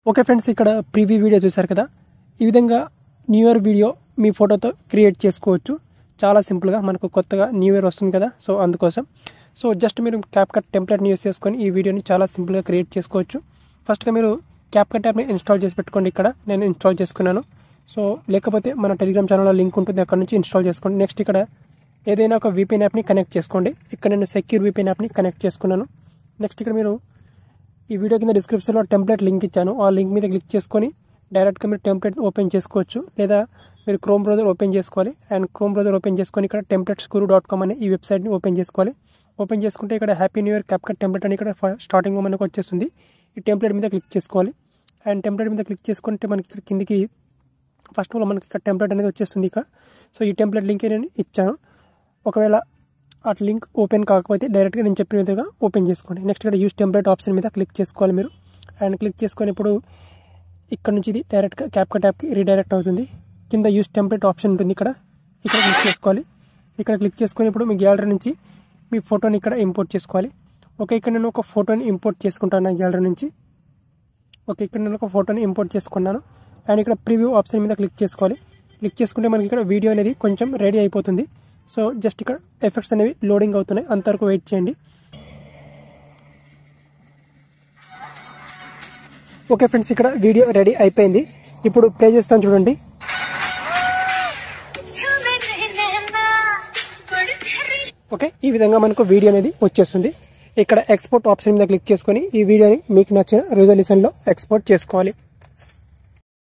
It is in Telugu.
ఓకే ఫ్రెండ్స్, ఇక్కడ ప్రీవ్యూ వీడియో చూశారు కదా. ఈ విధంగా న్యూ ఇయర్ వీడియో మీ ఫోటోతో క్రియేట్ చేసుకోవచ్చు. చాలా సింపుల్గా, మనకు కొత్తగా న్యూ ఇయర్ వస్తుంది కదా, సో అందుకోసం. సో జస్ట్ మీరు క్యాప్కట్ టెంప్లెట్ని యూస్ చేసుకొని ఈ వీడియోని చాలా సింపుల్గా క్రియేట్ చేసుకోవచ్చు. ఫస్ట్గా మీరు క్యాప్కట్ యాప్ని ఇన్స్టాల్ చేసి పెట్టుకోండి. ఇక్కడ నేను ఇన్స్టాల్ చేసుకున్నాను. సో లేకపోతే మన టెలిగ్రామ్ ఛానల్లో లింక్ ఉంటుంది, అక్కడ నుంచి ఇన్స్టాల్ చేసుకోండి. నెక్స్ట్ ఇక్కడ ఏదైనా ఒక VPN యాప్ని కనెక్ట్ చేసుకోండి. ఇక్కడ నేను సెక్యూర్ VPN యాప్ని కనెక్ట్ చేసుకున్నాను. నెక్స్ట్ ఇక్కడ మీరు ఈ వీడియో కింద డిస్క్రిప్షన్లో టెంప్లెట్ లింక్ ఇచ్చాను. ఆ లింక్ మీద క్లిక్ చేసుకొని డైరెక్ట్గా మీరు టెంప్లెట్ ఓపెన్ చేసుకోవచ్చు, లేదా మీరు క్రోమ్ బ్రౌజర్ ఓపెన్ చేసుకోవాలి. అండ్ క్రోమ్ బ్రౌజర్ ఓపెన్ చేసుకొని ఇక్కడ templates.guru.com అనే ఈ వెబ్సైట్ని ఓపెన్ చేసుకోవాలి. ఓపెన్ చేసుకుంటే ఇక్కడ happy new year CapCut template అని ఇక్కడ స్టార్టింగ్లో మనకు వచ్చేస్తుంది. ఈ టెంప్లెట్ మీద క్లిక్ చేసుకోవాలి. అండ్ టెంప్లెట్ మీద క్లిక్ చేసుకుంటే మనకి ఇక్కడ కిందికి ఫస్ట్ ఆఫ్ ఆల్ మనకి ఇక్కడ టెంప్లెట్ అనేది వచ్చేస్తుంది. ఇక సో ఈ టెంప్లెట్ లింక్ నేను ఇచ్చాను. ఒకవేళ ఆ లింక్ ఓపెన్ కాకపోతే డైరెక్ట్గా నేను చెప్పిన విధంగా ఓపెన్ చేసుకోండి. నెక్స్ట్ ఇక్కడ యూస్ టెంప్లెట్ ఆప్షన్ మీద క్లిక్ చేసుకోవాలి మీరు. అండ్ క్లిక్ చేసుకొని ఇప్పుడు ఇక్కడ నుంచి ఇది డైరెక్ట్గా క్యాప్కట్ యాప్కి రీడైరెక్ట్ అవుతుంది. కింద యూస్ టెంప్లెట్ ఆప్షన్ ఉంటుంది, ఇక్కడ క్లిక్ చేసుకోవాలి. ఇక్కడ క్లిక్ చేసుకొని ఇప్పుడు మీ గ్యాలరీ నుంచి మీ ఫోటోని ఇక్కడ ఇంపోర్ట్ చేసుకోవాలి. ఓకే, ఇక్కడ నేను ఒక ఫోటోని ఇంపోర్ట్ చేసుకుంటాను నా గ్యాలరీ నుంచి. ఓకే, ఇక్కడ నేను ఒక ఫోటోని ఇంపోర్ట్ చేసుకున్నాను. అండ్ ఇక్కడ ప్రివ్యూ ఆప్షన్ మీద క్లిక్ చేసుకోవాలి. క్లిక్ చేసుకుంటే మనకి ఇక్కడ వీడియో అనేది కొంచెం రెడీ అయిపోతుంది. సో జస్ట్ ఇక్కడ ఎఫెక్ట్స్ అనేవి లోడింగ్ అవుతున్నాయి, అంతవరకు వెయిట్ చేయండి. ఓకే ఫ్రెండ్స్, ఇక్కడ వీడియో రెడీ అయిపోయింది. ఇప్పుడు ప్లే చేస్తాను చూడండి. ఓకే, ఈ విధంగా మనకు వీడియో అనేది వచ్చేస్తుంది. ఇక్కడ ఎక్స్పోర్ట్ ఆప్షన్ మీద క్లిక్ చేసుకొని ఈ వీడియోని మీకు నచ్చిన రిజల్యూషన్లో ఎక్స్పోర్ట్ చేసుకోవాలి.